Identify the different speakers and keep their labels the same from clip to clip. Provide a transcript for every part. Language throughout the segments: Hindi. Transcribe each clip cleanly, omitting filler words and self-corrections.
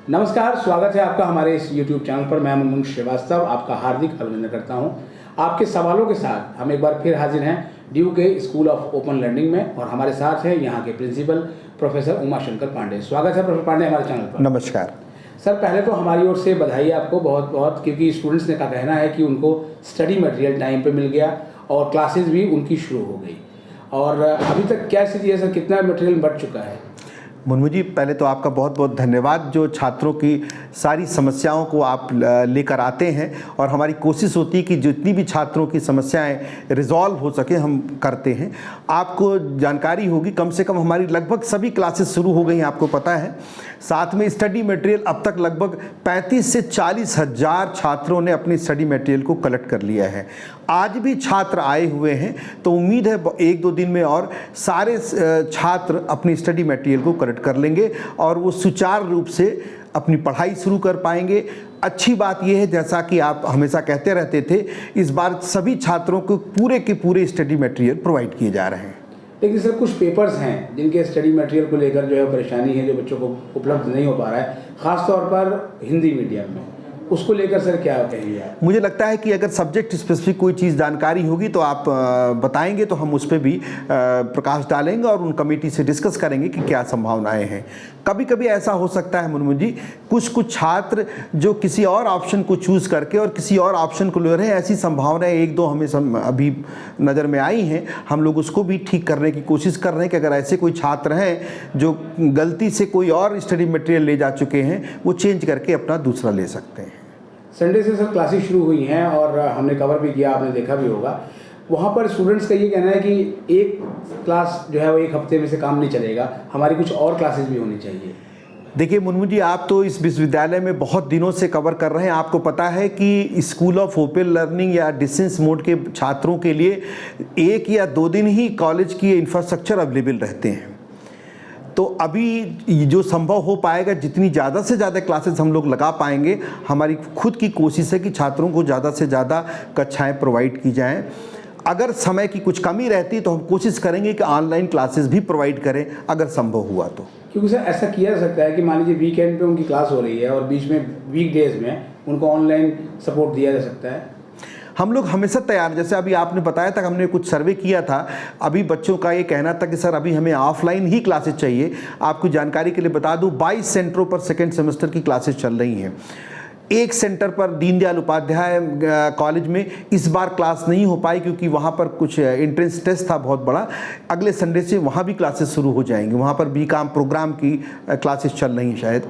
Speaker 1: नमस्कार, स्वागत है आपका हमारे इस YouTube चैनल पर। मैं मनमोहन श्रीवास्तव आपका हार्दिक अभिनंदन करता हूं। आपके सवालों के साथ हम एक बार फिर हाजिर हैं ड्यू के स्कूल ऑफ ओपन लर्निंग में, और हमारे साथ हैं यहाँ के प्रिंसिपल प्रोफेसर उमाशंकर पांडे। स्वागत है प्रोफेसर पांडे हमारे चैनल पर।
Speaker 2: नमस्कार
Speaker 1: सर, पहले तो हमारी ओर से बधाई आपको बहुत बहुत, क्योंकि स्टूडेंट्स ने का कहना है कि उनको स्टडी मटेरियल टाइम पे मिल गया और क्लासेस भी उनकी शुरू हो गई। और अभी तक क्या स्थिति है सर, कितना मटेरियल बढ़ चुका है?
Speaker 2: मुनमु जी, पहले तो आपका बहुत बहुत धन्यवाद जो छात्रों की सारी समस्याओं को आप लेकर आते हैं, और हमारी कोशिश होती है कि जितनी भी छात्रों की समस्याएं रिजॉल्व हो सके हम करते हैं। आपको जानकारी होगी, कम से कम हमारी लगभग सभी क्लासेस शुरू हो गई हैं, आपको पता है। साथ में स्टडी मटेरियल अब तक लगभग 35 से 40 हज़ार छात्रों ने अपनी स्टडी मटेरियल को कलेक्ट कर लिया है। आज भी छात्र आए हुए हैं, तो उम्मीद है एक दो दिन में और सारे छात्र अपनी स्टडी मटेरियल को कलेक्ट कर लेंगे और वो सुचारू रूप से अपनी पढ़ाई शुरू कर पाएंगे। अच्छी बात यह है, जैसा कि आप हमेशा कहते रहते थे, इस बार सभी छात्रों को पूरे के पूरे स्टडी मटेरियल प्रोवाइड किए जा रहे हैं।
Speaker 1: लेकिन सर, कुछ पेपर्स हैं जिनके स्टडी मटेरियल को लेकर जो है परेशानी है, जो बच्चों को उपलब्ध नहीं हो पा रहा है, ख़ास तौर पर हिंदी मीडियम में। उसको लेकर सर क्या कहेंगे आप?
Speaker 2: मुझे लगता है कि अगर सब्जेक्ट स्पेसिफिक कोई चीज़ जानकारी होगी तो आप बताएंगे, तो हम उस पर भी प्रकाश डालेंगे और उन कमेटी से डिस्कस करेंगे कि क्या संभावनाएं हैं। कभी कभी ऐसा हो सकता है मुनमु जी, कुछ छात्र जो किसी और ऑप्शन को चूज़ करके और किसी और ऑप्शन को ले रहे हैं, ऐसी संभावनाएं एक दो हमें अभी नज़र में आई हैं। हम लोग उसको भी ठीक करने की कोशिश कर रहे हैं कि अगर ऐसे कोई छात्र हैं जो गलती से कोई और स्टडी मटेरियल ले जा चुके हैं, वो चेंज करके अपना दूसरा ले सकते हैं।
Speaker 1: संडे से सर क्लासेस शुरू हुई हैं और हमने कवर भी किया, आपने देखा भी होगा। वहाँ पर स्टूडेंट्स का ये कहना है कि एक क्लास जो है वो एक हफ्ते में से काम नहीं चलेगा, हमारी कुछ और क्लासेस भी होनी चाहिए।
Speaker 2: देखिए मुनमु जी, आप तो इस विश्वविद्यालय में बहुत दिनों से कवर कर रहे हैं। आपको पता है कि स्कूल ऑफ ओपन लर्निंग या डिस्टेंस मोड के छात्रों के लिए 1 या 2 दिन ही कॉलेज की इंफ्रास्ट्रक्चर अवेलेबल रहते हैं। तो अभी जो संभव हो पाएगा, जितनी ज़्यादा से ज़्यादा क्लासेस हम लोग लगा पाएंगे, हमारी खुद की कोशिश है कि छात्रों को ज़्यादा से ज़्यादा कक्षाएं प्रोवाइड की जाएं। अगर समय की कुछ कमी रहती तो हम कोशिश करेंगे कि ऑनलाइन क्लासेस भी प्रोवाइड करें, अगर संभव हुआ तो।
Speaker 1: क्योंकि सर ऐसा किया जा सकता है कि मान लीजिए वीकेंड पे उनकी क्लास हो रही है और बीच में वीकडेज में उनको ऑनलाइन सपोर्ट दिया जा सकता है।
Speaker 2: हम लोग हमेशा तैयार, जैसे अभी आपने बताया था, हमने कुछ सर्वे किया था। अभी बच्चों का ये कहना था कि सर अभी हमें ऑफलाइन ही क्लासेस चाहिए। आपको जानकारी के लिए बता दूं, 22 सेंटरों पर सेकेंड सेमेस्टर की क्लासेस चल रही हैं। एक सेंटर पर दीनदयाल उपाध्याय कॉलेज में इस बार क्लास नहीं हो पाई क्योंकि वहाँ पर कुछ एंट्रेंस टेस्ट था बहुत बड़ा। अगले संडे से वहाँ भी क्लासेस शुरू हो जाएंगी। वहाँ पर बीकॉम प्रोग्राम की क्लासेस चल रही हैं शायद।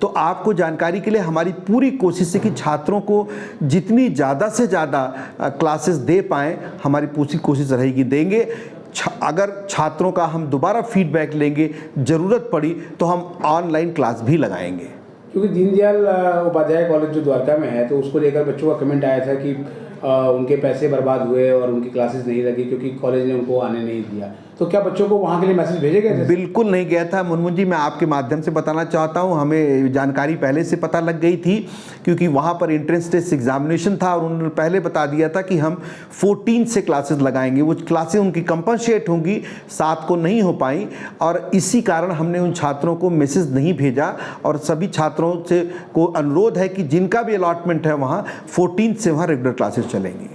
Speaker 2: तो आपको जानकारी के लिए हमारी पूरी कोशिश है कि छात्रों को जितनी ज़्यादा से ज़्यादा क्लासेस दे पाएँ, हमारी पूरी कोशिश रहेगी देंगे। अगर छात्रों का हम दोबारा फीडबैक लेंगे, ज़रूरत पड़ी तो हम ऑनलाइन क्लास भी लगाएंगे।
Speaker 1: क्योंकि दीनदयाल उपाध्याय कॉलेज जो द्वारका में है, तो उसको लेकर बच्चों का कमेंट आया था कि उनके पैसे बर्बाद हुए और उनकी क्लासेस नहीं लगी क्योंकि कॉलेज ने उनको आने नहीं दिया। तो क्या बच्चों को वहाँ के लिए मैसेज भेजे गए थे?
Speaker 2: बिल्कुल नहीं गया था मुनमु जी। मैं आपके माध्यम से बताना चाहता हूँ, हमें जानकारी पहले से पता लग गई थी क्योंकि वहाँ पर एंट्रेंस टेस्ट एग्जामिनेशन था और उन्होंने पहले बता दिया था कि हम 14 से क्लासेस लगाएंगे। वो क्लासेस उनकी कंपनसेट होंगी, 7 को नहीं हो पाई, और इसी कारण हमने उन छात्रों को मैसेज नहीं भेजा। और सभी छात्रों से को अनुरोध है कि जिनका भी अलॉटमेंट है वहाँ 14 से वहाँ रेगुलर क्लासेस चलेंगी।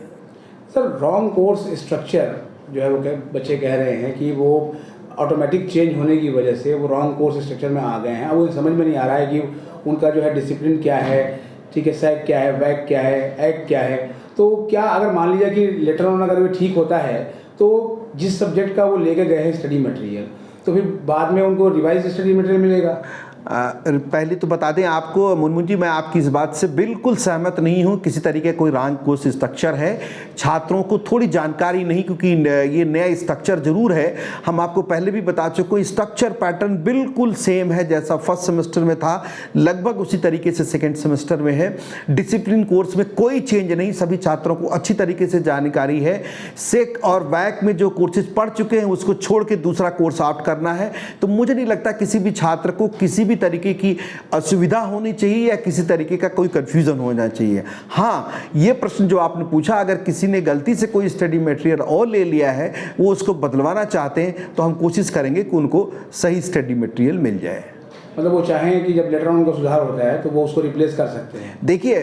Speaker 1: सर, रॉन्ग कोर्स स्ट्रक्चर जो है वो बच्चे कह रहे हैं कि वो ऑटोमेटिक चेंज होने की वजह से वो रॉन्ग कोर्स स्ट्रक्चर में आ गए हैं। अब वो समझ में नहीं आ रहा है कि उनका जो है डिसिप्लिन क्या है, ठीक है, सैक क्या है, वैक क्या है, एक्ट क्या है। तो क्या अगर मान लीजिए कि लेटर ऑन अगर वो ठीक होता है तो जिस सब्जेक्ट का वो लेके गए हैं स्टडी मटेरियल, तो फिर बाद में उनको रिवाइज स्टडी मटेरियल मिलेगा।
Speaker 2: पहले तो बता दें आपको मुनमु जी, मैं आपकी इस बात से बिल्कुल सहमत नहीं हूं। किसी तरीके कोई रॉन्ग कोर्स स्ट्रक्चर है, छात्रों को थोड़ी जानकारी नहीं, क्योंकि ये नया स्ट्रक्चर जरूर है। हम आपको पहले भी बता चुके हैं, स्ट्रक्चर पैटर्न बिल्कुल सेम है जैसा फर्स्ट सेमेस्टर में था, लगभग उसी तरीके से सेकेंड सेमेस्टर में है। डिसिप्लिन कोर्स में कोई चेंज नहीं, सभी छात्रों को अच्छी तरीके से जानकारी है। सेक और वैक में जो कोर्सेज पढ़ चुके हैं उसको छोड़ के दूसरा कोर्स आउट करना है। तो मुझे नहीं लगता किसी भी छात्र को किसी तरीके की असुविधा होनी चाहिए या किसी तरीके का कोई कंफ्यूजन होना चाहिए। हाँ, ये प्रश्न जो आपने पूछा, अगर किसी ने गलती से कोई स्टडी मटेरियल और ले लिया है, वो उसको बदलवाना चाहते हैं, तो हम कोशिश करेंगे कि उनको सही स्टडी मटेरियल मिल जाए।
Speaker 1: मतलब वो चाहें कि जब लेटर ऑन उनका सुधार होता है तो वो उसको रिप्लेस कर सकते हैं?
Speaker 2: देखिए,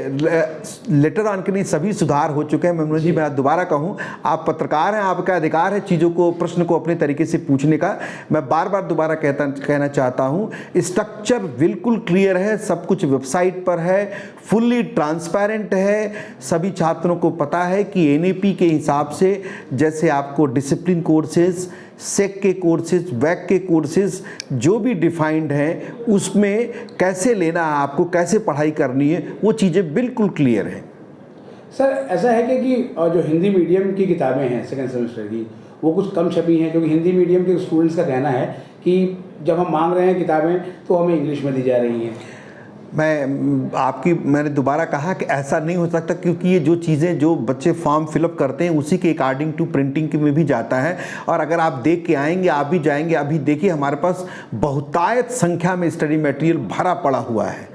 Speaker 2: लेटर ऑन के नहीं सभी सुधार हो चुके हैं। मनोज जी, मैं दोबारा कहूँ, आप पत्रकार हैं, आपका अधिकार है चीज़ों को, प्रश्न को अपने तरीके से पूछने का। मैं बार बार दोबारा कहना चाहता हूँ, स्ट्रक्चर बिल्कुल क्लियर है, सब कुछ वेबसाइट पर है, फुल्ली ट्रांसपेरेंट है। सभी छात्रों को पता है कि एनईपी के हिसाब से जैसे आपको डिसिप्लिन कोर्सेज, सेक के कोर्सेज, वैक के कोर्सेज जो भी डिफाइंड हैं, उसमें कैसे लेना है आपको, कैसे पढ़ाई करनी है, वो चीज़ें बिल्कुल क्लियर हैं।
Speaker 1: सर ऐसा है कि जो हिंदी मीडियम की किताबें हैं सेकेंड सेमेस्टर की, वो कुछ कम छपी हैं, क्योंकि हिंदी मीडियम के स्टूडेंट्स का कहना है कि जब हम मांग रहे हैं किताबें तो हमें इंग्लिश में दी जा रही हैं।
Speaker 2: मैंने दोबारा कहा कि ऐसा नहीं हो सकता, क्योंकि ये जो चीज़ें जो बच्चे फॉर्म फिलअप करते हैं उसी के अकॉर्डिंग टू प्रिंटिंग के में भी जाता है। और अगर आप देख के आएंगे, आप भी जाएंगे, अभी देखिए हमारे पास बहुतायत संख्या में स्टडी मटेरियल भरा पड़ा हुआ है।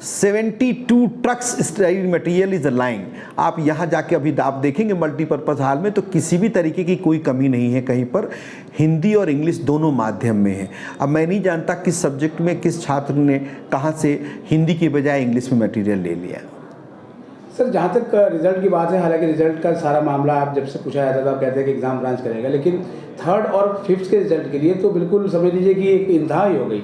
Speaker 2: 72 trucks study material is a line. आप यहाँ जाके अभी आप देखेंगे मल्टीपर्पज़ हॉल में, तो किसी भी तरीके की कोई कमी नहीं है कहीं पर। हिंदी और इंग्लिश दोनों माध्यम में है। अब मैं नहीं जानता किस सब्जेक्ट में किस छात्र ने कहाँ से हिंदी की बजाय इंग्लिश में मटेरियल ले लिया।
Speaker 1: सर जहाँ तक रिजल्ट की बात है, हालांकि रिजल्ट का सारा मामला आप जब से पूछा जाता था आप कहते हैं कि एग्ज़ाम ब्रांच करेगा, लेकिन 3rd और 5th के रिजल्ट के लिए तो बिल्कुल समझ लीजिए कि एक इंतहा ही हो गई।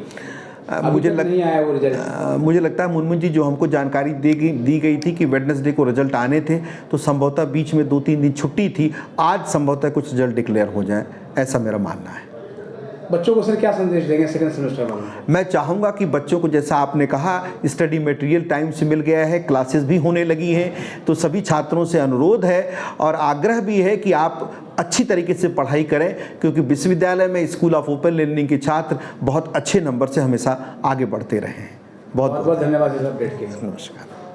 Speaker 1: नहीं आया वो रिजल्ट।
Speaker 2: मुझे लगता है मुनमुन जी, जो हमको जानकारी दी गई थी कि वेडनेसडे को रिजल्ट आने थे, तो संभवतः बीच में 2-3 दिन छुट्टी थी, आज संभवतः कुछ रिजल्ट डिक्लेयर हो जाए, ऐसा मेरा मानना है।
Speaker 1: बच्चों को सर क्या संदेश देंगे सेकंड सेमेस्टर में?
Speaker 2: मैं चाहूँगा कि बच्चों को, जैसा आपने कहा, स्टडी मटेरियल टाइम से मिल गया है, क्लासेस भी होने लगी हैं, तो सभी छात्रों से अनुरोध है और आग्रह भी है कि आप अच्छी तरीके से पढ़ाई करें, क्योंकि विश्वविद्यालय में स्कूल ऑफ ओपन लर्निंग के छात्र बहुत अच्छे नंबर से हमेशा आगे बढ़ते रहे हैं। बहुत बहुत
Speaker 1: धन्यवाद इस अपडेट के लिए।
Speaker 2: नमस्कार।